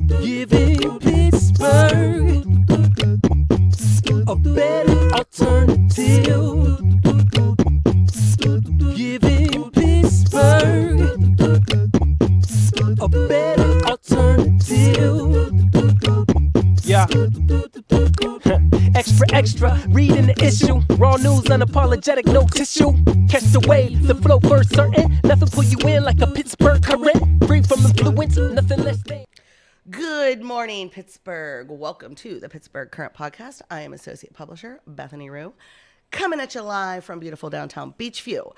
Giving Pittsburgh a better alternative. Giving Pittsburgh a better alternative. Yeah. Extra, reading the issue. Raw news, unapologetic, no tissue. Catch the wave, the flow first certain. Nothing pull you in like a Pittsburgh current. Free from influence, nothing less than. Good morning, Pittsburgh. Welcome to the Pittsburgh Current Podcast. I am Associate Publisher Bethany Ruhe, coming at you live from beautiful downtown Beachview.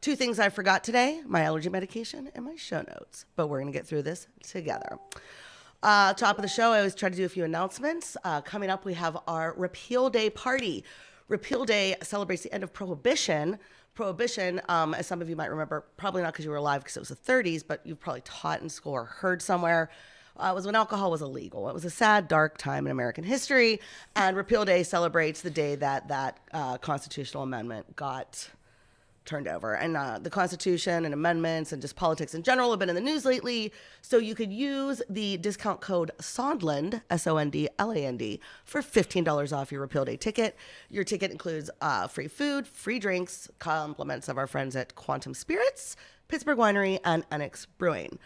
Two things I forgot today, my allergy medication and my show notes, but we're going to get through this together. Top of the show, I always try to do a few announcements. Coming up, we have our Repeal Day party. Repeal Day celebrates the end of Prohibition. Prohibition, as some of you might remember, probably not because you were alive because it was the 30s, but you've probably taught in school or heard somewhere, was when alcohol was illegal. It was a sad, dark time in American history, and Repeal Day celebrates the day that constitutional amendment got turned over. And the Constitution and amendments and just politics in general have been in the news lately. So you could use the discount code SONDLAND, SONDLAND, for $15 off your Repeal Day ticket. Your ticket includes free food, free drinks, compliments of our friends at Quantum Spirits, Pittsburgh Winery, and Annex Brewing.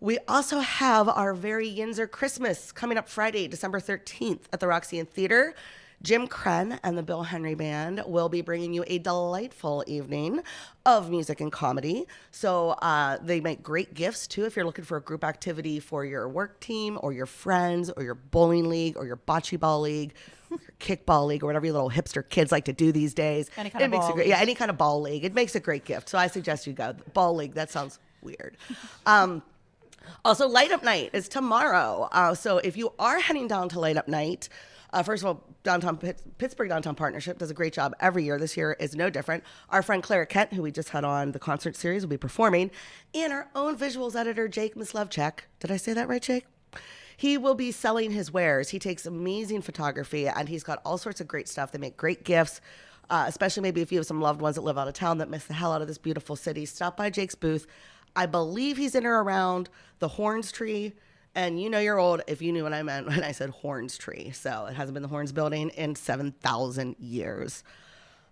We also have our very Yinzer Christmas coming up Friday, December 13th at the Roxy Theater. Jim Krenn and the Bill Henry Band will be bringing you a delightful evening of music and comedy. So they make great gifts, too, if you're looking for a group activity for your work team or your friends or your bowling league or your bocce ball league, or your kickball league or whatever your little hipster kids like to do these days. Any kind of ball league. Yeah, any kind of ball league. It makes a great gift. So I suggest you go. Ball league, that sounds weird. Also, Light Up Night is tomorrow. So if you are heading down to Light Up Night, first of all, Pittsburgh Downtown Partnership does a great job every year. This year is no different. Our friend Clara Kent, who we just had on the concert series, will be performing. And our own visuals editor, Jake Mislevchek. Did I say that right, Jake? He will be selling his wares. He takes amazing photography, and he's got all sorts of great stuff. They make great gifts, especially maybe if you have some loved ones that live out of town that miss the hell out of this beautiful city. Stop by Jake's booth. I believe he's in or around the Horns Tree. And you know you're old if you knew what I meant when I said Horns Tree. So it hasn't been the Horns building in 7,000 years.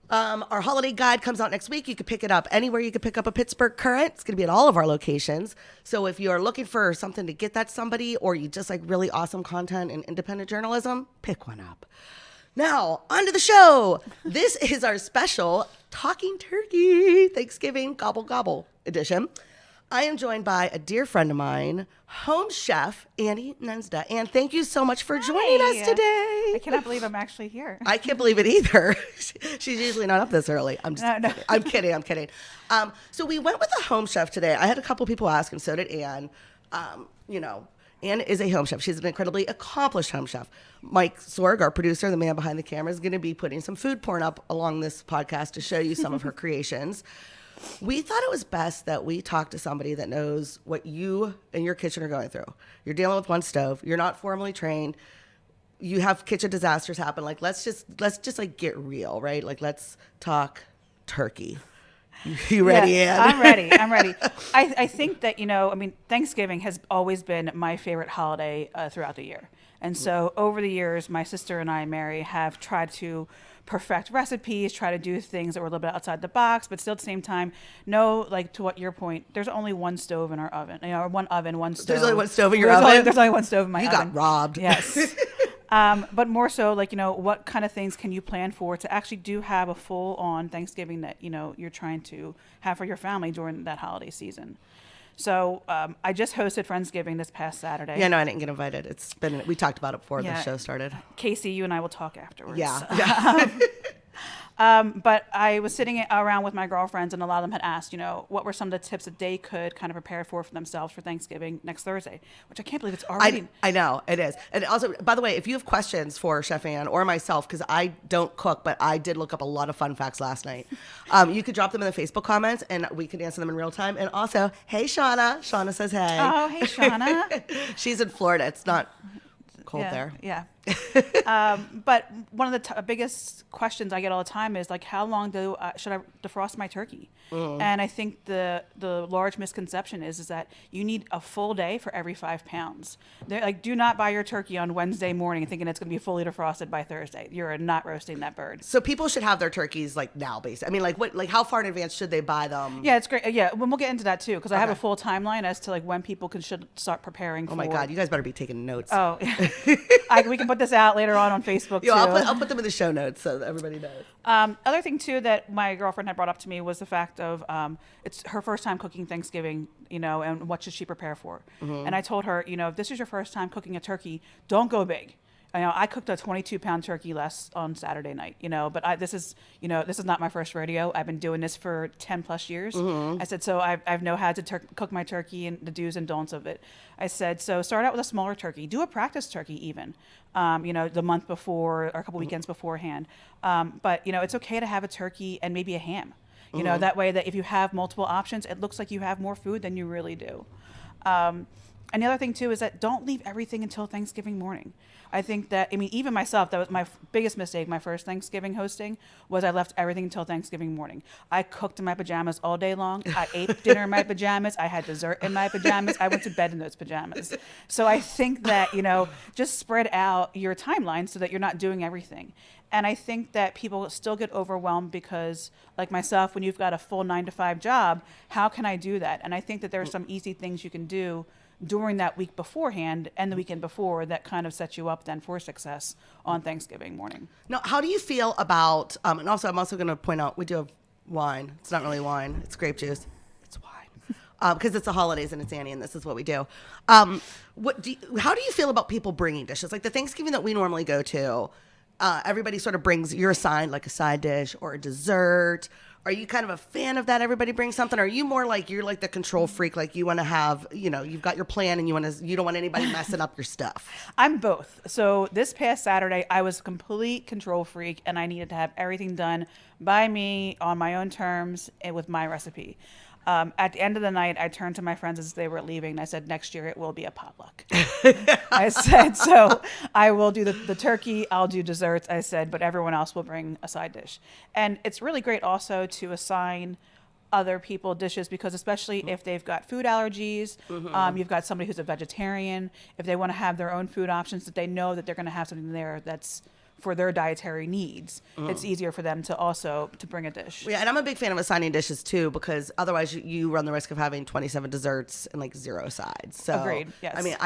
Our holiday guide comes out next week. You can pick it up anywhere you can pick up a Pittsburgh Current. It's going to be at all of our locations. So if you're looking for something to get that somebody, or you just like really awesome content and independent journalism, pick one up. Now, on to the show. This is our special Talking Turkey Thanksgiving Gobble Gobble edition. I am joined by a dear friend of mine, home chef Anne Nendza. Anne, thank you so much for joining us today. I cannot believe I'm actually here. I can't believe it either. She's usually not up this early. I'm kidding. So we went with a home chef today. I had a couple people ask, and so did Anne. Anne is a home chef. She's an incredibly accomplished home chef. Mike Sorg, our producer, the man behind the camera, is going to be putting some food porn up along this podcast to show you some of her creations. We thought it was best that we talk to somebody that knows what you and your kitchen are going through. You're dealing with one stove. You're not formally trained. You have kitchen disasters happen. Like, let's just like get real, right? Like, let's talk turkey. You ready, Anne? I'm ready. I think that, Thanksgiving has always been my favorite holiday throughout the year. And so over the years, my sister and I, Mary, have tried to perfect recipes, try to do things that were a little bit outside the box, but still at the same time, to what your point, there's only one stove in our oven. One oven, one stove. There's only one stove in your oven? There's only one stove in my oven. You got robbed. Yes. But more so, what kind of things can you plan for to actually do have a full-on Thanksgiving that, you're trying to have for your family during that holiday season? So I just hosted Friendsgiving this past Saturday. Yeah, no, I didn't get invited. We talked about it before the show started. Casey, you and I will talk afterwards. Yeah. But I was sitting around with my girlfriends, and a lot of them had asked, what were some of the tips that they could kind of prepare for themselves for Thanksgiving next Thursday, which I can't believe it's already. I know, it is. And also, by the way, if you have questions for Chef Anne or myself, because I don't cook, but I did look up a lot of fun facts last night, you could drop them in the Facebook comments, and we could answer them in real time. And also, hey, Shauna. Shauna says hey. Oh, hey, Shauna. She's in Florida. It's not cold there. Yeah. But one of the biggest questions I get all the time is like, how long should I defrost my turkey? And I think the large misconception is that you need a full day for every 5 pounds. They're like, do not buy your turkey on Wednesday morning thinking it's going to be fully defrosted by Thursday. You're not roasting that bird. So people should have their turkeys like now, basically. I mean, like how far in advance should they buy them? Yeah, it's great. Yeah, we'll get into that too because I have a full timeline as to like when people should start preparing. Oh my God, you guys better be taking notes. Oh, we can put this out later on Facebook too. I'll put them in the show notes so that everybody knows. Other thing too that my girlfriend had brought up to me was the fact of it's her first time cooking Thanksgiving, and what should she prepare for? And I told her, if this is your first time cooking a turkey, don't go big. I cooked a 22-pound turkey on Saturday night, but this is not my first rodeo. I've been doing this for 10 plus years. I said, so I've know how to cook my turkey and the do's and don'ts of it. I said, so start out with a smaller turkey, do a practice turkey even, the month before or a couple weekends beforehand. But it's okay to have a turkey and maybe a ham, that way that if you have multiple options, it looks like you have more food than you really do. And the other thing too is that don't leave everything until Thanksgiving morning. I think that, even myself, that was my biggest mistake. My first Thanksgiving hosting was I left everything until Thanksgiving morning. I cooked in my pajamas all day long. I ate dinner in my pajamas. I had dessert in my pajamas. I went to bed in those pajamas. So I think that, just spread out your timeline so that you're not doing everything. And I think that people still get overwhelmed because, like myself, when you've got a full 9-to-5 job, how can I do that? And I think that there are some easy things you can do during that week beforehand and the weekend before that kind of sets you up then for success on Thanksgiving morning. Now, how do you feel about, and also I'm also going to point out, we do have wine. It's not really wine. It's grape juice. It's wine. Because it's the holidays and it's Annie and this is what we do. How do you feel about people bringing dishes? Like the Thanksgiving that we normally go to, everybody sort of brings, you're assigned like a side dish or a dessert. Are you kind of a fan of that? Everybody brings something. Or are you more like you're like the control freak? Like you want to have, you've got your plan and you don't want anybody messing up your stuff. I'm both. So this past Saturday, I was a complete control freak and I needed to have everything done by me on my own terms and with my recipe. At the end of the night, I turned to my friends as they were leaving and I said, next year it will be a potluck. I said, so I will do the turkey, I'll do desserts, I said, but everyone else will bring a side dish. And it's really great also to assign other people dishes because especially if they've got food allergies, you've got somebody who's a vegetarian, if they want to have their own food options, that they know that they're going to have something there that's for their dietary needs, it's easier for them to bring a dish. Yeah, and I'm a big fan of assigning dishes too, because otherwise you run the risk of having 27 desserts and like 0 sides. So, agreed. Yes. I mean,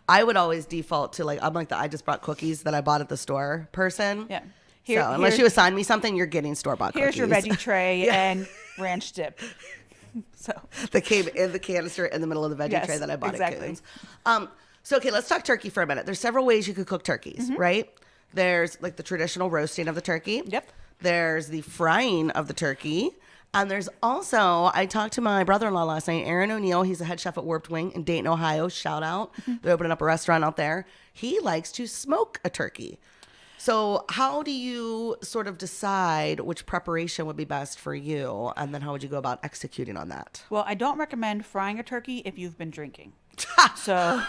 I would always default to I'm like the I just brought cookies that I bought at the store person. Yeah. So unless you assign me something, you're getting store-bought cookies. Here's your veggie tray and ranch dip. So that came in the canister in the middle of the veggie tray that I bought at Coons. So okay, let's talk turkey for a minute. There's several ways you could cook turkeys, right? There's like the traditional roasting of the turkey. Yep. There's the frying of the turkey. And there's also, I talked to my brother-in-law last night, Aaron O'Neill. He's a head chef at Warped Wing in Dayton, Ohio. Shout out. They're opening up a restaurant out there. He likes to smoke a turkey. So how do you sort of decide which preparation would be best for you? And then how would you go about executing on that? Well, I don't recommend frying a turkey if you've been drinking. So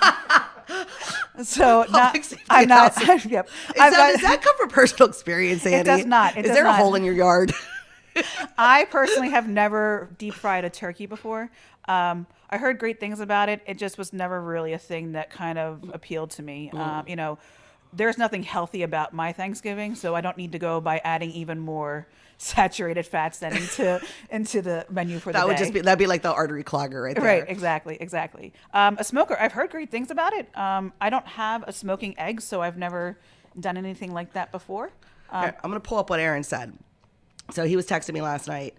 not, I'm not. Yep. Does that come from personal experience, Annie? It does not. Is there a hole in your yard? I personally have never deep fried a turkey before. I heard great things about it. It just was never really a thing that kind of appealed to me. There's nothing healthy about my Thanksgiving, so I don't need to go by adding even more saturated fats than into the menu for the day. That'd be like the artery clogger right there. Right, exactly. A smoker, I've heard great things about it. I don't have a smoking egg, so I've never done anything like that before. I'm going to pull up what Aaron said. So he was texting me last night.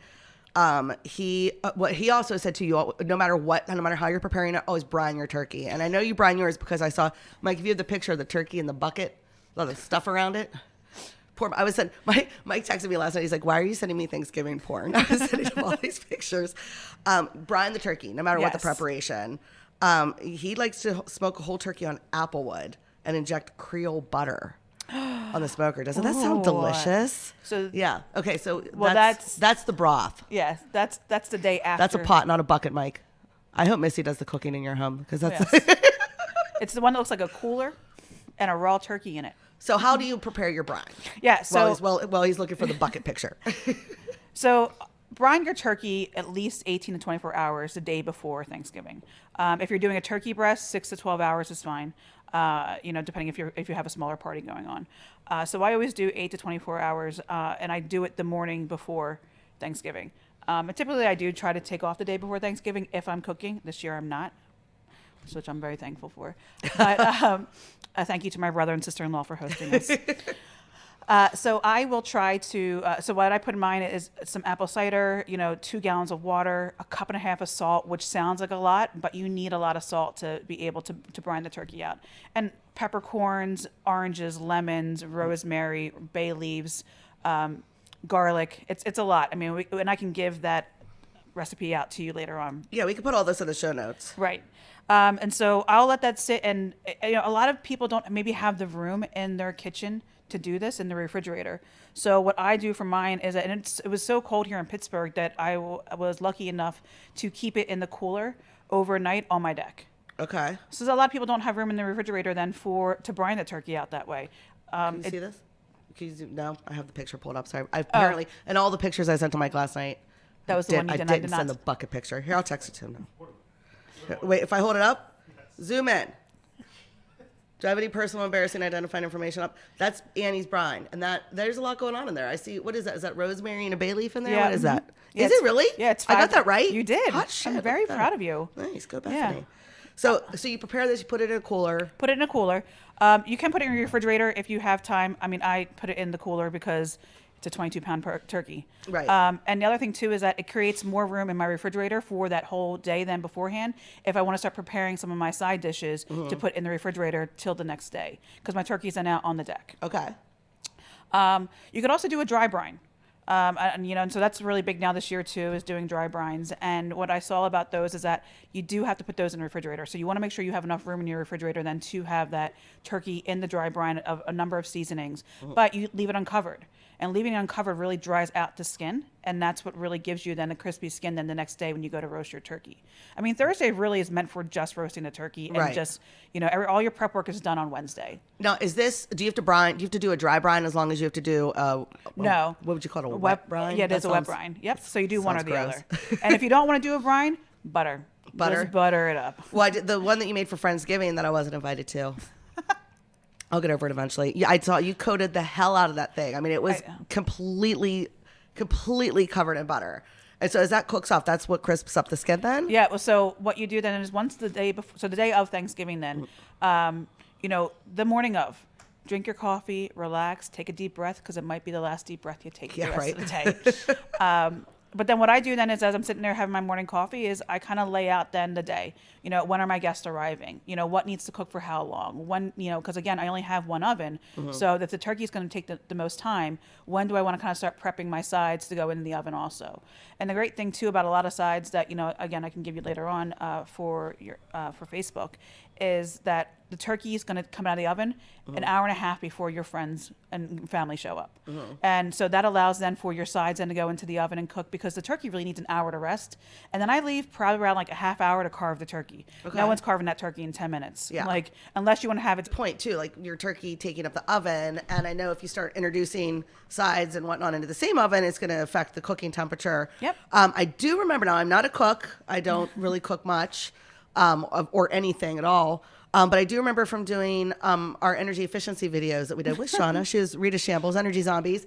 What he also said to you, no matter how you're preparing it, always brine your turkey. And I know you brine yours because I saw, Mike, if you have the picture of the turkey in the bucket, a lot of stuff around it. Mike texted me last night. He's like, why are you sending me Thanksgiving porn? I was sending him all these pictures. Brine the turkey, no matter what the preparation. He likes to smoke a whole turkey on applewood and inject Creole butter on the smoker. Doesn't that sound delicious? So yeah. Okay. So that's the broth. Yes. That's the day after. That's a pot, not a bucket, Mike. I hope Missy does the cooking in your home because that's. Yes. It's the one that looks like a cooler. and a raw turkey in it. So how do you prepare your brine? Yeah. So While he's looking for the bucket picture. So brine your turkey at least 18 to 24 hours the day before Thanksgiving. If you're doing a turkey breast, 6 to 12 hours is fine. Depending if you have a smaller party going on. So I always do 8 to 24 hours, and I do it the morning before Thanksgiving. And typically I do try to take off the day before Thanksgiving if I'm cooking. This year I'm not, which I'm very thankful for. But thank you to my brother and sister-in-law for hosting us. So I will try to, so what I put in mine is some apple cider, 2 gallons of water, a cup and a half of salt, which sounds like a lot, but you need a lot of salt to be able to brine the turkey out. And peppercorns, oranges, lemons, rosemary, bay leaves, garlic. It's a lot. I mean, and I can give that recipe out to you later on. Yeah, we can put all this in the show notes. Right. And so I'll let that sit. And a lot of people don't maybe have the room in their kitchen to do this in the refrigerator. So what I do for mine is that, and it was so cold here in Pittsburgh that I was lucky enough to keep it in the cooler overnight on my deck. Okay. So a lot of people don't have room in the refrigerator then to brine the turkey out that way. Can you see this? No, I have the picture pulled up. Sorry. Apparently, and all the pictures I sent to Mike last night. That was the one you did. I did not send the bucket picture. Here, I'll text it to him now. Wait, if I hold it up, zoom in. Do I have any personal embarrassing identifying information up? That's Annie's brine. And there's a lot going on in there. I see, what is that? Is that rosemary and a bay leaf in there? Yeah. What is that? Yeah, is it really? Yeah, it's I got that right? You did. Hot shit. I'm very proud of you. Nice. Go Bethany. Yeah. So you prepare this, you put it in a cooler. Put it in a cooler. You can put it in your refrigerator if you have time. I mean, I put it in the cooler because it's a 22-pound turkey. Right. And the other thing, too, is that it creates more room in my refrigerator for that whole day than beforehand if I want to start preparing some of my side dishes to put in the refrigerator till the next day because my turkey's then out on the deck. Okay. You could also do a dry brine. And so that's really big now this year too, is doing dry brines. And what I saw about those is that you do have to put those in the refrigerator. So you want to make sure you have enough room in your refrigerator then to have that turkey in the dry brine of a number of seasonings, but you leave it uncovered. And leaving it uncovered really dries out the skin, and that's what really gives you then a crispy skin then the next day when you go to roast your turkey. I mean, Thursday really is meant for just roasting the turkey and just, all your prep work is done on Wednesday. Now, do you have to brine? Do you have to do a dry brine as long as you have to do no. What would you call it? A wet brine? Yeah, it is a wet brine. Yep. So you do one or the other. And if you don't want to do a brine, butter. Just butter it up. Well, the one that you made for Friendsgiving that I wasn't invited to. I'll get over it eventually. Yeah, I saw you coated the hell out of that thing. I mean, it was completely covered in butter. And so as that cooks off, that's what crisps up the skin then? Yeah. Well, so what you do then is once the day before, so the day of Thanksgiving then, the morning of, drink your coffee, relax, take a deep breath because it might be the last deep breath you take the rest of the day. But then what I do then is as I'm sitting there having my morning coffee is I kind of lay out then the day, when are my guests arriving? What needs to cook for how long? When, because again, I only have one oven. So if the turkey is going to take the most time, when do I want to kind of start prepping my sides to go in the oven also? And the great thing too about a lot of sides that, again, I can give you later on for Facebook is that the turkey is going to come out of the oven an hour and a half before your friends and family show up. And so that allows then for your sides then to go into the oven and cook because the turkey really needs an hour to rest. And then I leave probably around like a half hour to carve the turkey. Okay. No one's carving that turkey in 10 minutes. Yeah. Like, unless you want to have it. Point too, like your turkey taking up the oven. And I know if you start introducing sides and whatnot into the same oven, it's going to affect the cooking temperature. Yep. I do remember now, I'm not a cook. I don't really cook much or anything at all. But I do remember from doing our energy efficiency videos that we did with Shauna. She was Rita Shambles, Energy Zombies.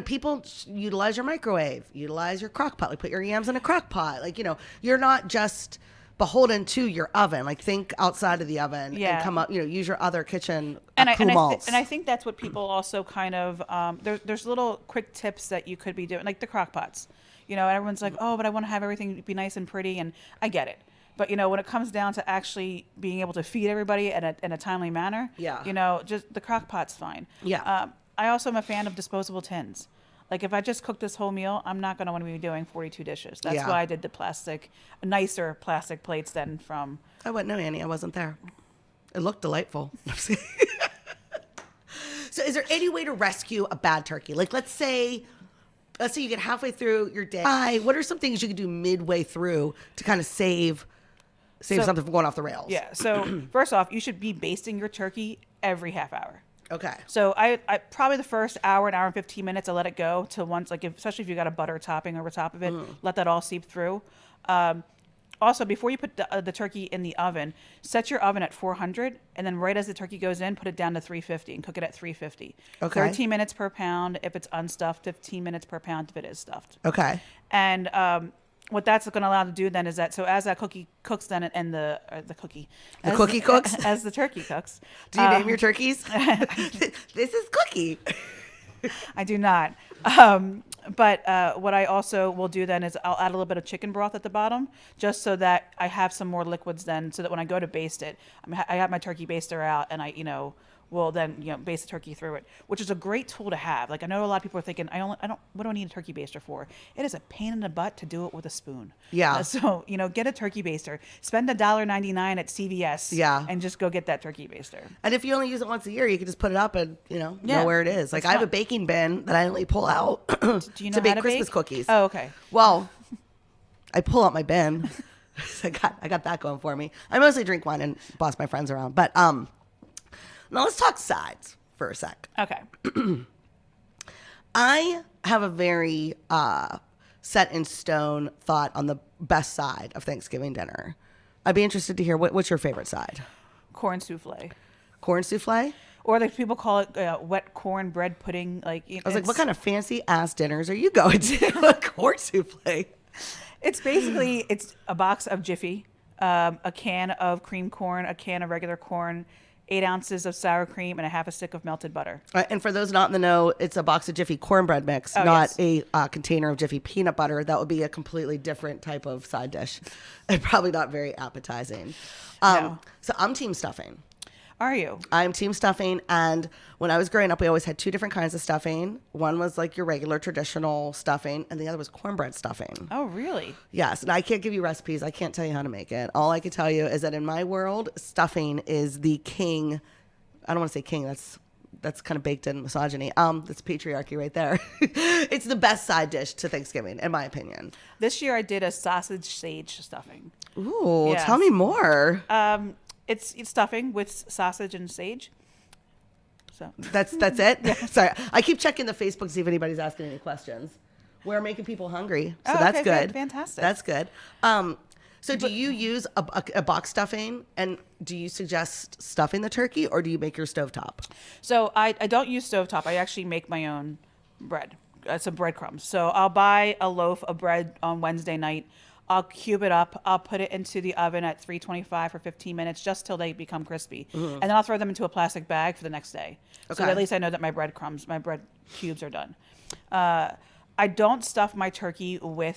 People utilize your microwave, utilize your crock pot. Like put your yams in a crock pot. Like, you're not just beholden to your oven. Like think outside of the oven and come up, use your other kitchen and I think that's what people also kind of, there's little quick tips that you could be doing, like the crock pots. Everyone's like, oh, but I want to have everything be nice and pretty. And I get it. But, when it comes down to actually being able to feed everybody in a timely manner, just the crock pot's fine. Yeah. I also am a fan of disposable tins. Like if I just cook this whole meal, I'm not going to want to be doing 42 dishes. That's why I did the nicer plastic plates than from. I wouldn't know, Annie. I wasn't there. It looked delightful. So is there any way to rescue a bad turkey? Like let's say you get halfway through your day. What are some things you could do midway through to kind of save save something from going off the rails. Yeah. So first off, you should be basting your turkey every half hour. Okay. So I probably the first hour, an hour and 15 minutes, I let it go to once, like especially if you got a butter topping over top of it, let that all seep through. Also, before you put the turkey in the oven, set your oven at 400, and then right as the turkey goes in, put it down to 350 and cook it at 350. Okay. 13 minutes per pound if it's unstuffed, 15 minutes per pound if it is stuffed. Okay. And what that's going to allow to do then is that, so as that cookie cooks then, and the cookie cooks? as the turkey cooks. Do you name your turkeys? This is Cookie. I do not. But what I also will do then is I'll add a little bit of chicken broth at the bottom, just so that I have some more liquids then, so that when I go to baste it, I have my turkey baster out, and I will then baste the turkey through it, which is a great tool to have. Like, I know a lot of people are thinking, what do I need a turkey baster for? It is a pain in the butt to do it with a spoon. Yeah. So get a turkey baster. Spend $1.99 at CVS. Yeah. And just go get that turkey baster. And if you only use it once a year, you can just put it up and know where it is. Like, I have a baking bin that I only pull out Do you know to how bake Christmas cookies. Oh, okay. Well, I pull out my bin. I got that going for me. I mostly drink wine and boss my friends around, but now let's talk sides for a sec. Okay. I have a very set in stone thought on the best side of Thanksgiving dinner. I'd be interested to hear what's your favorite side? Corn souffle. Corn souffle? Or like people call it wet cornbread pudding. Like, I was like, what kind of fancy ass dinners are you going to? Corn souffle. It's basically, it's a box of Jiffy, a can of cream corn, a can of regular corn, 8 ounces of sour cream, and a half a stick of melted butter. And for those not in the know, it's a box of Jiffy cornbread mix, not a container of Jiffy peanut butter. That would be a completely different type of side dish, and probably not very appetizing. No. So I'm team stuffing. Are you? I'm team stuffing, and when I was growing up, we always had 2 different kinds of stuffing. One was like your regular traditional stuffing, and the other was cornbread stuffing. Oh, really? Yes, and I can't give you recipes. I can't tell you how to make it. All I can tell you is that in my world, stuffing is the king. I don't want to say king. That's kind of baked in misogyny. That's patriarchy right there. It's the best side dish to Thanksgiving, in my opinion. This year I did a sausage sage stuffing. Ooh, Yes. Tell me more. It's stuffing with sausage and sage. So That's it? Sorry. I keep checking the Facebook to see if anybody's asking any questions. We're making people hungry, so Oh, that's okay, good. fantastic. That's good. So do you use a box stuffing, and do you suggest stuffing the turkey, or do you make your stovetop? So I don't use stovetop. I actually make my own bread, some breadcrumbs. So I'll buy a loaf of bread on Wednesday night. I'll cube it up. I'll put it into the oven at 325 for 15 minutes, just till they become crispy. And then I'll throw them into a plastic bag for the next day. So Okay. at least I know that my bread cubes are done. I don't stuff my turkey I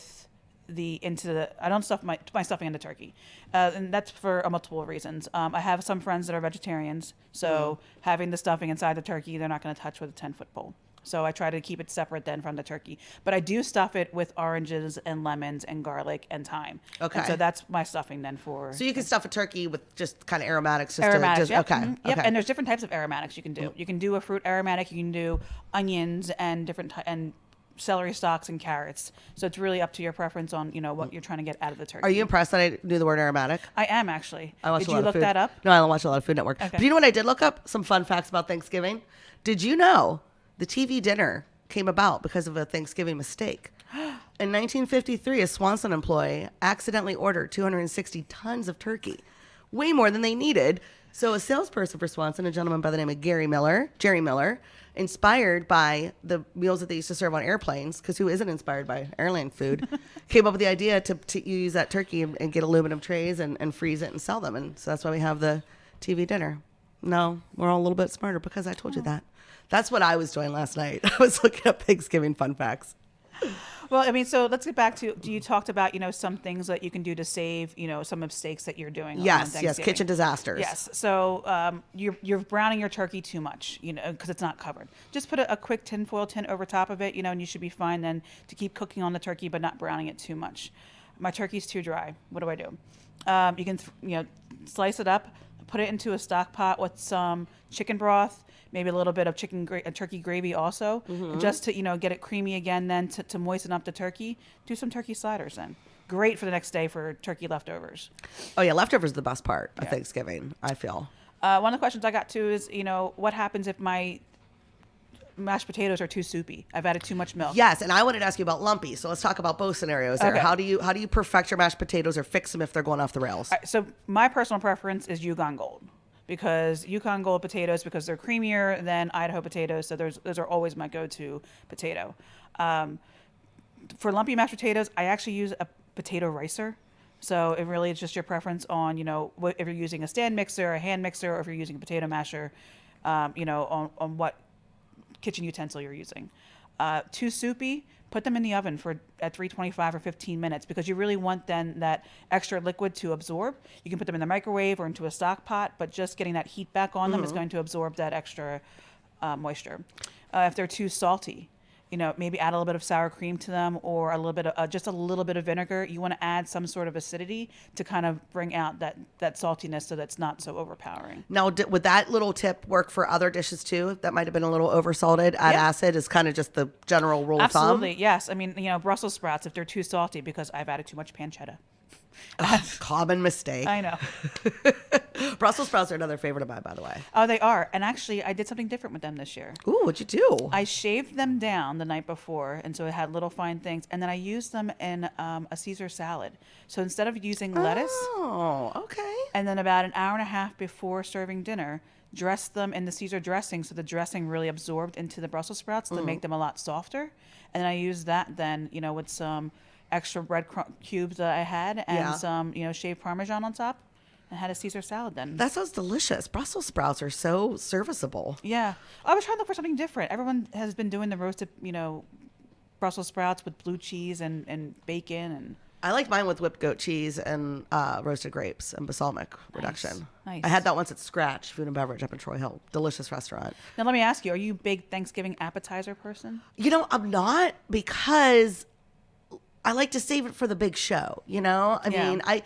don't stuff my stuffing into turkey. And that's for multiple reasons. I have some friends that are vegetarians, so having the stuffing inside the turkey, they're not going to touch with a 10-foot pole. So I try to keep it separate then from the turkey. But I do stuff it with oranges and lemons and garlic and thyme. Okay. And so that's my stuffing then for... So you can stuff a turkey with just kind of aromatics. Aromatics, yep. Okay. Mhm. Yep. Okay. And there's different types of aromatics you can do. You can do a fruit aromatic. You can do onions and and celery stalks and carrots. So it's really up to your preference on what you're trying to get out of the turkey. Are you impressed that I knew the word aromatic? I am actually. I watched Did a lot you of look food. that up? No, I don't watch a lot of Food Network. Okay. But you know what I did look up? Some fun facts about Thanksgiving. Did you know the TV dinner came about because of a Thanksgiving mistake? In 1953, a Swanson employee accidentally ordered 260 tons of turkey, way more than they needed. So a salesperson for Swanson, a gentleman by the name of Jerry Miller, inspired by the meals that they used to serve on airplanes, because who isn't inspired by airline food, came up with the idea to use that turkey and get aluminum trays and freeze it and sell them. And so that's why we have the TV dinner. No, we're all a little bit smarter because I told you that. That's what I was doing last night. I was looking up Thanksgiving fun facts. Well, I mean, so let's get back to, you talked about, some things that you can do to save, some mistakes that you're doing. Yes, on yes, Thanksgiving. kitchen disasters. Yes. So you're browning your turkey too much, because it's not covered. Just put a quick tinfoil tin over top of it, and you should be fine then to keep cooking on the turkey, but not browning it too much. My turkey's too dry. What do I do? You can, slice it up, put it into a stock pot with some chicken broth, maybe a little bit of turkey gravy also, just to get it creamy again. Then to moisten up the turkey, do some turkey sliders then. great for the next day for turkey leftovers. Oh yeah, leftovers are the best part of Thanksgiving, I feel. One of the questions I got too is, what happens if my mashed potatoes are too soupy? I've added too much milk. Yes, and I wanted to ask you about lumpy. So let's talk about both scenarios there. Okay. How do you perfect your mashed potatoes or fix them if they're going off the rails? All right, so my personal preference is Yukon Gold, because Yukon Gold potatoes, because they're creamier than Idaho potatoes. So those are always my go-to potato. For lumpy mashed potatoes, I actually use a potato ricer. So it really is just your preference on, if you're using a stand mixer, a hand mixer, or if you're using a potato masher, on what kitchen utensil you're using. Too soupy, put them in the oven at 325 or 15 minutes, because you really want then that extra liquid to absorb. You can put them in the microwave or into a stock pot, but just getting that heat back on them is going to absorb that extra moisture. If they're too salty, maybe add a little bit of sour cream to them, or a little bit of just a little bit of vinegar. You want to add some sort of acidity to kind of bring out that saltiness, so that's not so overpowering. Now, would that little tip work for other dishes too? That might have been a little oversalted. Add acid is kind of just the general rule of thumb. Absolutely, yes. I mean, Brussels sprouts, if they're too salty, because I've added too much pancetta. Common mistake. I know. Brussels sprouts are another favorite of mine, by the way. Oh, they are. And actually, I did something different with them this year. Ooh, what'd you do? I shaved them down the night before, and so it had little fine things. And then I used them in a Caesar salad. So instead of using lettuce, Oh, okay. and then about an hour and a half before serving dinner, dress them in the Caesar dressing, so the dressing really absorbed into the Brussels sprouts to make them a lot softer. And then I used that then, with some extra bread cubes that I had, and some, shaved Parmesan on top, and had a Caesar salad then. That sounds delicious. Brussels sprouts are so serviceable. Yeah. I was trying to look for something different. Everyone has been doing the roasted, Brussels sprouts with blue cheese and bacon. And I like mine with whipped goat cheese and roasted grapes and balsamic reduction. Nice. I had that once at Scratch Food and Beverage up in Troy Hill. Delicious restaurant. Now let me ask you, are you a big Thanksgiving appetizer person? I'm not, because I like to save it for the big show. I mean, I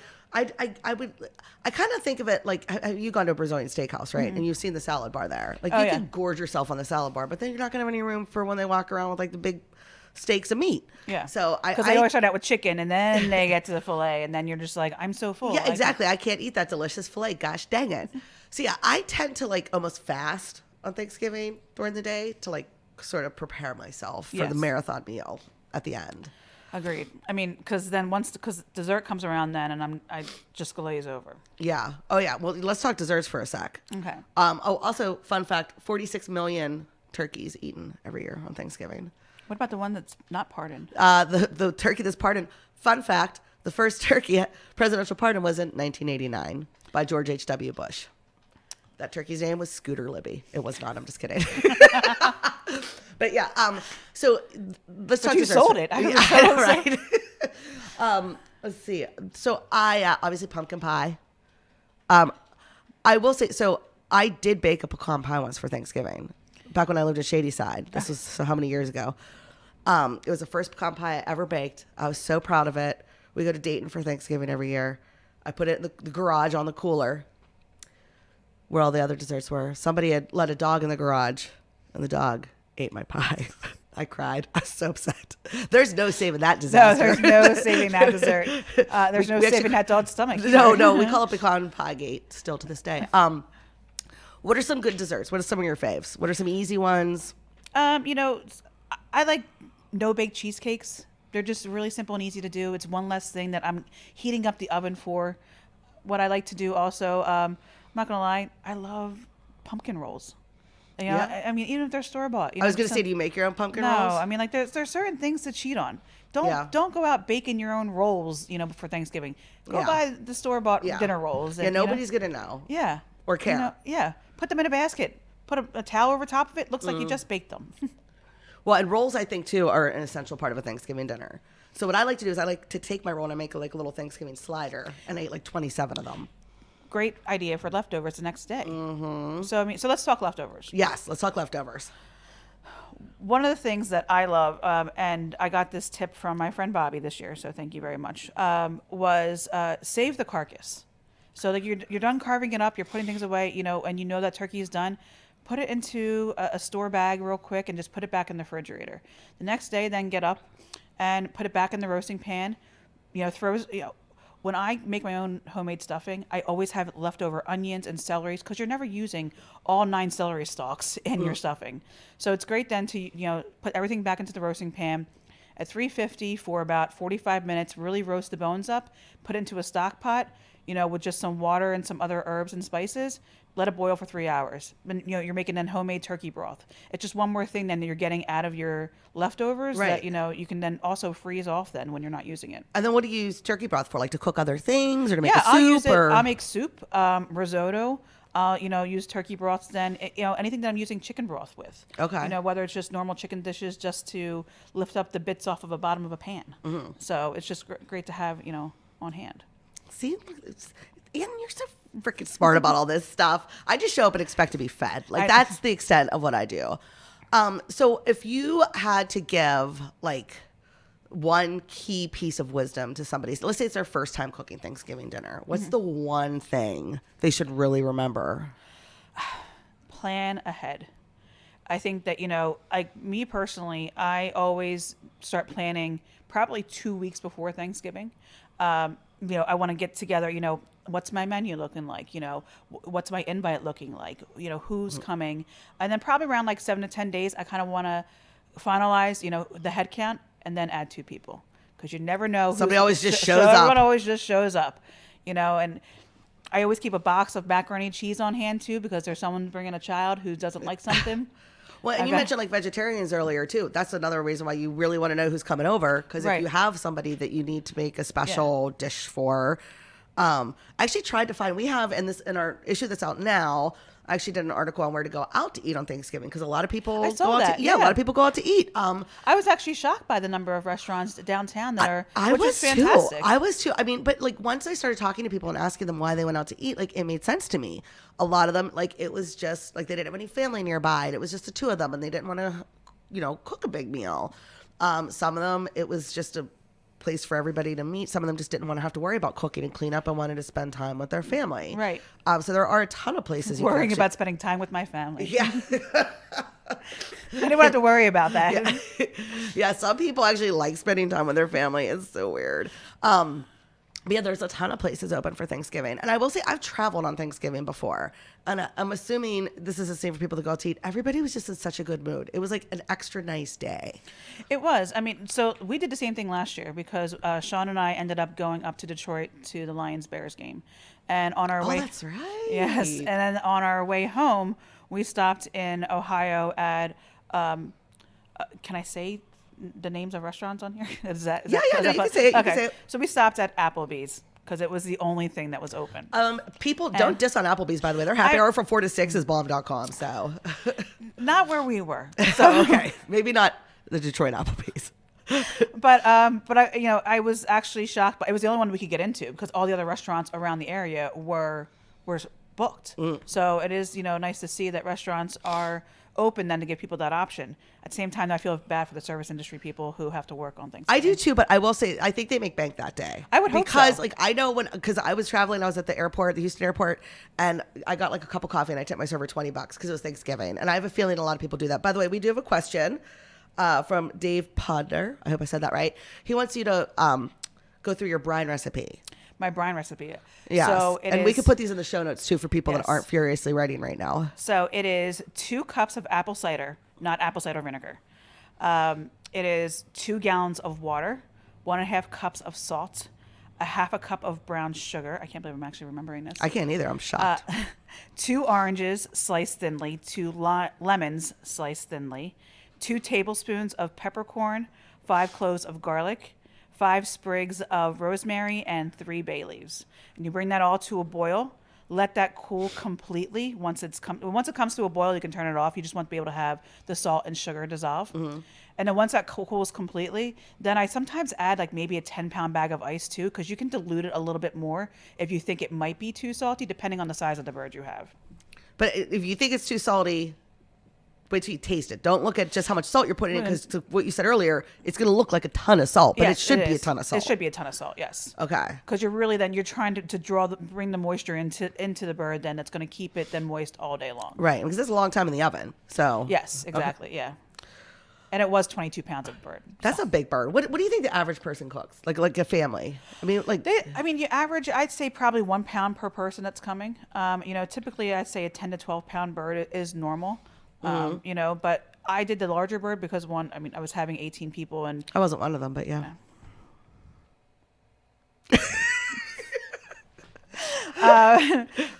kind of think of it like, have you gone to a Brazilian steakhouse, right? And you've seen the salad bar there. Like, you can gorge yourself on the salad bar, but then you're not going to have any room for when they walk around with like the big steaks of meat. Yeah. So because they always start out with chicken, and then they get to the fillet, and then you're just like, I'm so full. Yeah, exactly. I can't eat that delicious fillet. Gosh dang it. So yeah, I tend to like almost fast on Thanksgiving during the day to like sort of prepare myself for the marathon meal at the end. Agreed. I mean, because dessert comes around then, and I just glaze over. Yeah. Oh yeah. Well, let's talk desserts for a sec. Okay. Also, fun fact: 46 million turkeys eaten every year on Thanksgiving. What about the one that's not pardoned? The turkey that's pardoned. Fun fact: the first presidential pardon was in 1989 by George H.W. Bush. That turkey's name was Scooter Libby. It was not. I'm just kidding. But yeah, so let's talk. You sold it. Right. Let's see. So I obviously pumpkin pie. I will say, so I did bake a pecan pie once for Thanksgiving, back when I lived in Shadyside. This was so how many years ago? It was the first pecan pie I ever baked. I was so proud of it. We go to Dayton for Thanksgiving every year. I put it in the garage on the cooler, where all the other desserts were. Somebody had let a dog in the garage, and the dog ate my pie. I cried. I was so upset. There's no saving that disaster. No, there's no saving that dessert. There's no saving that dog's stomach. No, we call it pecan pie gate still to this day. What are some good desserts? What are some of your faves? What are some easy ones? I like no-bake cheesecakes. They're just really simple and easy to do. It's one less thing that I'm heating up the oven for. What I like to do also, I'm not going to lie, I love pumpkin rolls. I mean, even if they're store-bought. I was going to say, do you make your own pumpkin rolls? No, I mean, like there's certain things to cheat on. Don't go out baking your own rolls, for Thanksgiving. Go buy the store-bought dinner rolls. And, nobody's going to know. Yeah. Or care. Put them in a basket. Put a towel over top of it. Looks like you just baked them. Well, and rolls, I think, too, are an essential part of a Thanksgiving dinner. So what I like to do is I like to take my roll and I make like a little Thanksgiving slider, and I ate like 27 of them. Great idea for leftovers the next day. Mm-hmm. So let's talk leftovers. Yes, let's talk leftovers. One of the things that I love, and I got this tip from my friend Bobby this year, so thank you very much, was save the carcass. So like you're done carving it up, you're putting things away, and you know that turkey is done. Put it into a store bag real quick and just put it back in the refrigerator. The next day, then get up and put it back in the roasting pan. throws, when I make my own homemade stuffing, I always have leftover onions and celeries because you're never using all 9 celery stalks in your stuffing. So it's great then to, put everything back into the roasting pan at 350 for about 45 minutes, really roast the bones up, put it into a stock pot, with just some water and some other herbs and spices, let it boil for 3 hours. And, you're making then homemade turkey broth. It's just one more thing then that you're getting out of your leftovers Right. that, you can then also freeze off then when you're not using it. And then what do you use turkey broth for? Like to cook other things or to make a soup? I'll use it. Or... I'll make soup, risotto. Use turkey broths then, anything that I'm using chicken broth with. Okay. Whether it's just normal chicken dishes just to lift up the bits off of the bottom of a pan. Mm-hmm. So it's just great to have, on hand. See, Anne, you're so freaking smart about all this stuff. I just show up and expect to be fed. Like that's the extent of what I do. So if you had to give like one key piece of wisdom to somebody, let's say it's their first time cooking Thanksgiving dinner, what's the one thing they should really remember? Plan ahead. I think that, like me personally, I always start planning probably 2 weeks before Thanksgiving. I want to get together, what's my menu looking like? What's my invite looking like? Who's coming? And then probably around like 7 to 10 days, I kind of want to finalize, the head count and then add 2 people. Because you never know. Somebody always just shows up. Everyone always just shows up, and I always keep a box of macaroni and cheese on hand too, because there's someone bringing a child who doesn't like something. Well, and you mentioned like vegetarians earlier too. That's another reason why you really want to know who's coming over. Because if you have somebody that you need to make a special dish for, I actually tried to find. We have in our issue that's out now. I actually did an article on where to go out to eat on Thanksgiving because a lot of people I saw go out that. to eat. Yeah, a lot of people go out to eat. I was actually shocked by the number of restaurants downtown that I which was is fantastic. too. I was too. I mean, but like once I started talking to people and asking them why they went out to eat, like it made sense to me. A lot of them, like it was just like they didn't have any family nearby, and it was just the 2 of them, and they didn't want to, cook a big meal. Some of them, it was just a place for everybody to meet. Some of them just didn't want to have to worry about cooking and clean up and wanted to spend time with their family. Right. So there are a ton of places. Worrying about spending time with my family. Yeah. I didn't have to worry about that. Yeah. Yeah, some people actually like spending time with their family. It's so weird. But yeah, there's a ton of places open for Thanksgiving. And I will say I've traveled on Thanksgiving before. And I'm assuming this is the same for people that go out to eat. Everybody was just in such a good mood. It was like an extra nice day. It was. I mean, so we did the same thing last year because Sean and I ended up going up to Detroit to the Lions-Bears game. And on our way... Oh, that's right. Yes. And then on our way home, we stopped in Ohio at... can I say the names of restaurants on here? You can say it. You can say it. So we stopped at Applebee's because it was the only thing that was open. People don't diss on Applebee's, by the way. Their happy hour from 4 to 6 is bomb.com. So not where we were. So okay, maybe not the Detroit Applebee's. But I was actually shocked. But it was the only one we could get into because all the other restaurants around the area were booked. So it is nice to see that restaurants are open then to give people that option. At the same time, I feel bad for the service industry people who have to work on things. I do too, but I will say I think they make bank that day. I would hope because so. I know because I was traveling, I was at the airport, the Houston airport, and I got like a cup of coffee and I tipped my server $20 because it was Thanksgiving, and I have a feeling a lot of people do that. By the way, we do have a question from Dave Podner. I hope I said that right. He wants you to go through your brine recipe. My brine recipe. Yes. So we can put these in the show notes too for people that Yes. aren't furiously writing right now. So it is 2 cups of apple cider, not apple cider vinegar. It is 2 gallons of water, 1.5 cups of salt, 1/2 cup of brown sugar. I can't believe I'm actually remembering this. I can't either. I'm shocked. 2 oranges sliced thinly, 2 lemons sliced thinly, 2 tablespoons of peppercorn, 5 cloves of garlic, 5 sprigs of rosemary, and 3 bay leaves. And you bring that all to a boil. Let that cool completely. Once it comes to a boil, you can turn it off. You just want to be able to have the salt and sugar dissolve. Mm-hmm. And then once that cools completely, then I sometimes add like maybe a 10-pound bag of ice too, because you can dilute it a little bit more if you think it might be too salty, depending on the size of the bird you have. But if you think it's too salty, wait till you taste it. Don't look at just how much salt you're putting in, because what you said earlier, it's going to look like a ton of salt, but Yes, it should be a is. ton of salt. It should be a ton of salt, yes. Okay. Because you're trying to bring the moisture into the bird, then that's going to keep it then moist all day long. Right, because it's a long time in the oven. So Yes, exactly, yeah. and it was 22 pounds of bird. That's a big bird. What do you think the average person cooks? Like a family? I mean, like You average, I'd say probably 1 pound per person that's coming. Typically I'd say a 10 to 12 pound bird is normal. But I did the larger bird because I was having 18 people and I wasn't one of them, but yeah.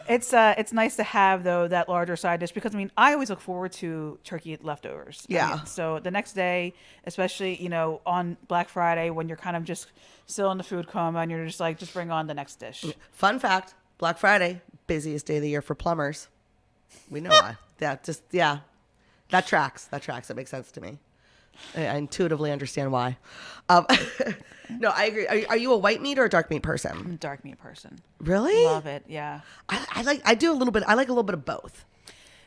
It's nice to have though that larger side dish because I always look forward to turkey leftovers. Yeah. So the next day, especially on Black Friday when you're kind of just still in the food coma and you're just like just bring on the next dish. Fun fact: Black Friday, busiest day of the year for plumbers. We know why. Yeah. That tracks. That makes sense to me. I intuitively understand why. No, I agree. Are you a white meat or a dark meat person? I'm a dark meat person. Really? Love it. Yeah. I like a little bit of both.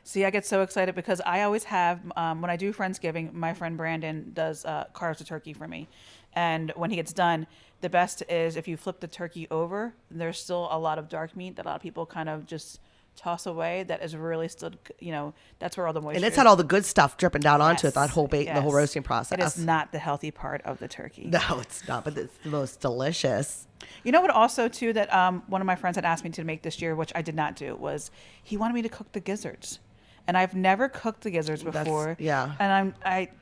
See, I get so excited because I always have, when I do Friendsgiving, my friend Brandon does carves the turkey for me. And when he gets done, the best is if you flip the turkey over, there's still a lot of dark meat that a lot of people kind of just toss away that is really still, that's where all the moisture And it's is. had all the good stuff dripping down onto it, that whole bait, the whole Yes. roasting process. It is not the healthy part of the turkey. No, it's not, but it's the most delicious. You know what also too that one of my friends had asked me to make this year, which I did not do, was he wanted me to cook the gizzards. And I've never cooked the gizzards before. Yeah. And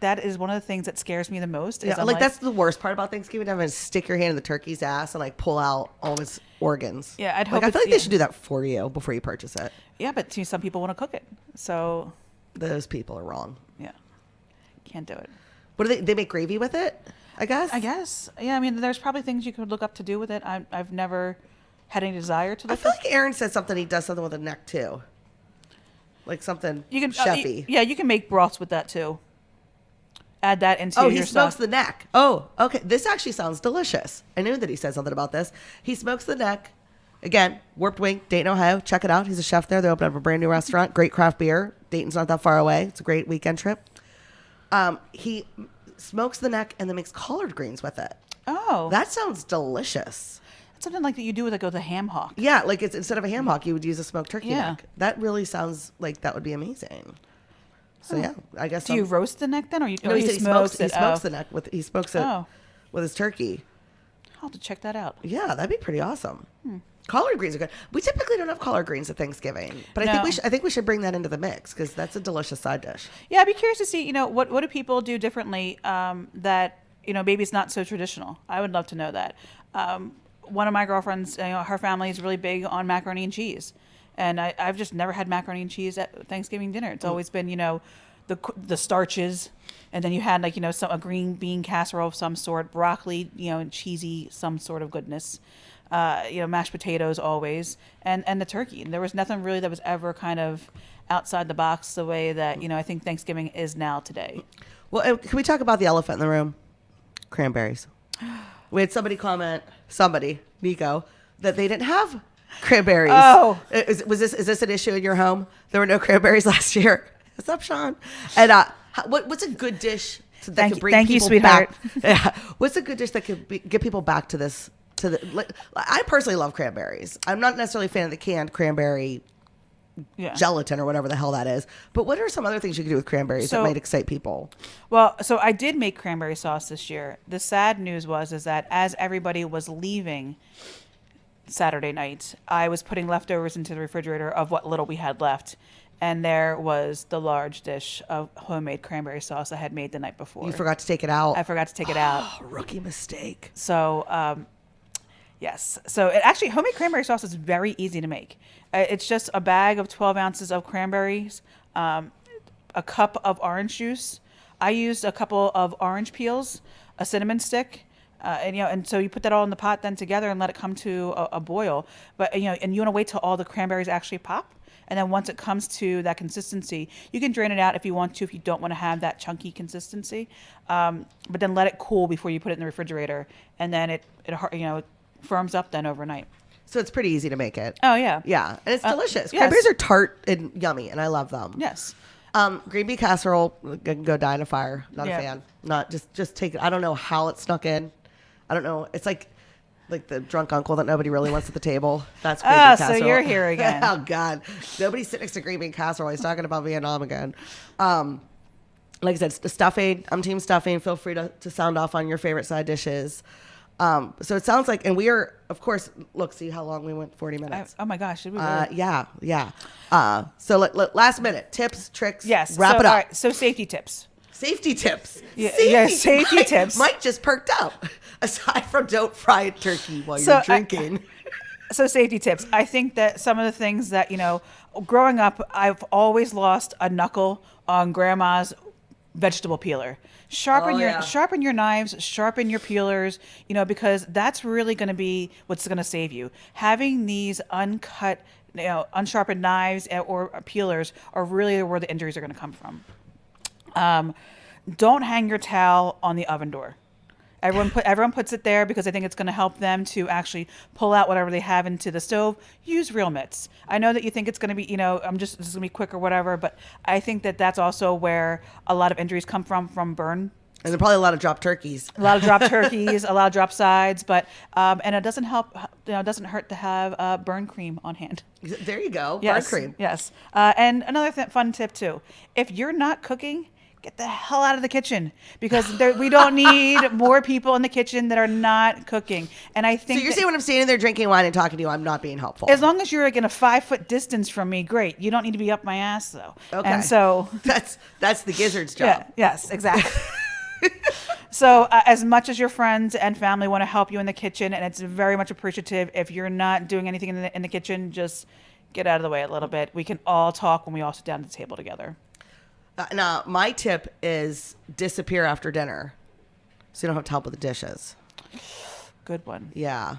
that is one of the things that scares me the most. Is Yeah, I'm like that's the worst part about Thanksgiving. Having to stick your hand in the turkey's ass and like pull out all of its organs. Yeah, I'd like, hope I feel like it's- they should do that for you before you purchase it. Yeah, but some people want to cook it. So, Those people are wrong. yeah. Can't do it. What do they make gravy with it? I guess. Yeah, there's probably things you could look up to do with it. I've never had any desire to I look feel like Aaron said something. He does something with a neck too. Like something you can chefy. you can make broths with that too. Add that into Oh, your he smokes stuff. the neck. Oh, okay. This actually sounds delicious. I knew that he said something about this. He smokes the neck. Again, Warped Wing, Dayton, Ohio. Check it out. He's a chef there. They opened up a brand new restaurant. Great craft beer. Dayton's not that far away. It's a great weekend trip. He smokes the neck and then makes collard greens with it. Oh, That sounds delicious. that's something like that you do with a ham hock. Yeah, like it's instead of a ham hock, you would use a smoked turkey Yeah. neck. That really sounds like that would be amazing. So yeah, I guess. Do you roast the neck then, or No, he said he smokes. He smokes it? the neck with. He smokes it Oh. with his turkey. I'll have to check that out. Yeah, that'd be pretty awesome. Collard greens are good. We typically don't have collard greens at Thanksgiving, but No. I think we should bring that into the mix because that's a delicious side dish. Yeah, I'd be curious to see, what do people do differently that, maybe it's not so traditional. I would love to know that. One of my girlfriends, her family is really big on macaroni and cheese. And I've just never had macaroni and cheese at Thanksgiving dinner. It's always been, the starches. And then you had a green bean casserole of some sort, broccoli, and cheesy, some sort of goodness. Mashed potatoes always, and the turkey. And there was nothing really that was ever kind of outside the box the way that, I think Thanksgiving is now today. Well, can we talk about the elephant in the room? Cranberries. We had somebody, Nico, that they didn't have cranberries. Oh. Is this an issue in your home? There were no cranberries last year. What's up, Sean? And what's a good dish that could bring thank you, people sweetheart. back? Yeah. What's a good dish that could get people back to this? I personally love cranberries. I'm not necessarily a fan of the canned cranberry gelatin or whatever the hell that is. But what are some other things you could do with cranberries that might excite people? Well, so I did make cranberry sauce this year. The sad news is that as everybody was leaving Saturday night, I was putting leftovers into the refrigerator of what little we had left. And there was the large dish of homemade cranberry sauce I had made the night before. You forgot to take it out. I forgot to take it out. Rookie mistake. So, yes. So actually, homemade cranberry sauce is very easy to make. It's just a bag of 12 ounces of cranberries, a cup of orange juice. I used a couple of orange peels, a cinnamon stick, and so you put that all in the pot then together and let it come to a boil. But and you want to wait till all the cranberries actually pop. And then once it comes to that consistency, you can drain it out if you want to, if you don't want to have that chunky consistency. But then let it cool before you put it in the refrigerator. And then it firms up then overnight. So it's pretty easy to make it. Oh, yeah. Yeah. And it's delicious. Yes. Cranberries are tart and yummy, and I love them. Yes. Green bean casserole can go die in a fire. Not Yeah. a fan. Not just take it. I don't know how it snuck in. I don't know. It's like the drunk uncle that nobody really wants at the table. That's green bean casserole. So you're here again. Oh God. Nobody sit next to green bean casserole. He's talking about Vietnam again. like I said, stuffing. I'm team stuffing. Feel free to sound off on your favorite side dishes. So it sounds like, and we are, of course, look, see how long we went, 40 minutes. Oh my gosh, did we really? Yeah. So last minute, tips, tricks, Yes. wrap it up. All right, so safety tips. Safety tips. Safety tips. Mike just perked up. Aside from don't fry turkey while you're drinking. So safety tips. I think that some of the things that, growing up, I've always lost a knuckle on grandma's vegetable peeler. Sharpen your knives, sharpen your peelers, because that's really going to be what's going to save you. Having these uncut, unsharpened knives or peelers are really where the injuries are going to come from. Don't hang your towel on the oven door. Everyone puts it there because I think it's going to help them to actually pull out whatever they have into the stove. Use real mitts. I know that you think it's going to be, this is going to be quick or whatever, but I think that that's also where a lot of injuries come from burn. And there are probably a lot of dropped turkeys. A lot of dropped turkeys, a lot of dropped sides, but and it doesn't help. It doesn't hurt to have burn cream on hand. There you go, yes, burn cream. Yes, and another fun tip too: if you're not cooking, get the hell out of the kitchen because we don't need more people in the kitchen that are not cooking. And I think so. You're saying when I'm standing there drinking wine and talking to you, I'm not being helpful. As long as you're like in a 5-foot distance from me, great. You don't need to be up my ass though. Okay. And so that's the gizzard's job. Yeah. Yes. Exactly. So as much as your friends and family want to help you in the kitchen, and it's very much appreciative, if you're not doing anything in the kitchen, just get out of the way a little bit. We can all talk when we all sit down at the table together. Now, my tip is disappear after dinner so you don't have to help with the dishes. Good one. Yeah.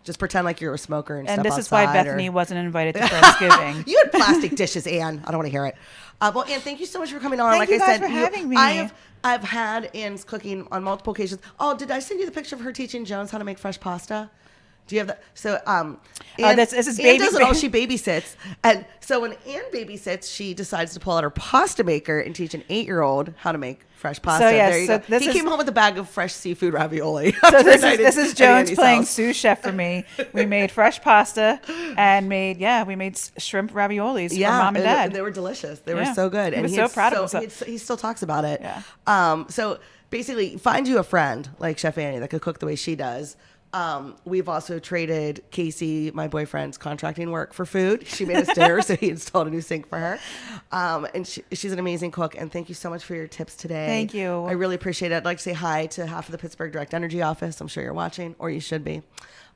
Just pretend like you're a smoker and step this outside. is why Bethany wasn't invited to Thanksgiving. You had plastic dishes, Anne. I don't want to hear it. Well, Anne, thank you so much for coming on. Thank you guys for having me. I've had Anne's cooking on multiple occasions. Oh, did I send you the picture of her teaching Jones how to make fresh pasta? Do you have that? So, Anne, this is Anne does it all. She babysits. And so when Anne babysits, she decides to pull out her pasta maker and teach an 8-year-old how to make fresh pasta. There you go. He came home with a bag of fresh seafood ravioli. So this is Jones playing sous chef for me. We made fresh pasta and we made shrimp raviolis for Mom and Dad. And they were delicious. They were so good. He was so proud of himself. He still talks about it. Yeah. So basically, find you a friend like Chef Annie that could cook the way she does. We've also traded Casey, my boyfriend's contracting work, for food. She made us dinner, so he installed a new sink for her. And she's an amazing cook. And thank you so much for your tips today. Thank you. I really appreciate it. I'd like to say hi to half of the Pittsburgh Direct Energy office. I'm sure you're watching, or you should be.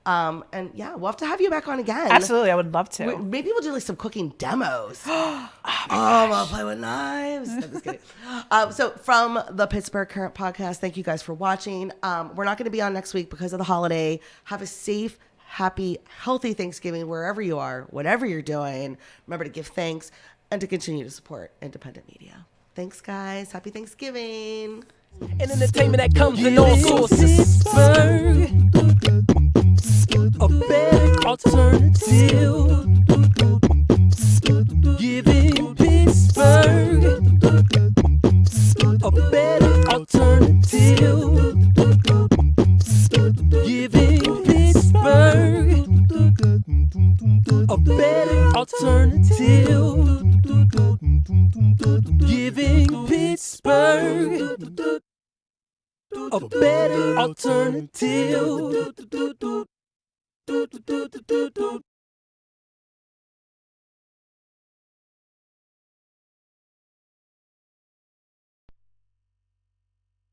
And yeah, we'll have to have you back on again. Absolutely, I would love to. Maybe we'll do like some cooking demos. I'll play with knives. I'm just kidding. So from the Pittsburgh Current Podcast, thank you guys for watching. We're not going to be on next week because of the holiday. Have a safe, happy, healthy Thanksgiving wherever you are, whatever you're doing. Remember to give thanks and to continue to support independent media. Thanks, guys. Happy Thanksgiving. And entertainment that comes in all sources. A better alternative. Giving Pittsburgh a better alternative. Giving Pittsburgh a better alternative. Giving Pittsburgh a better alternative.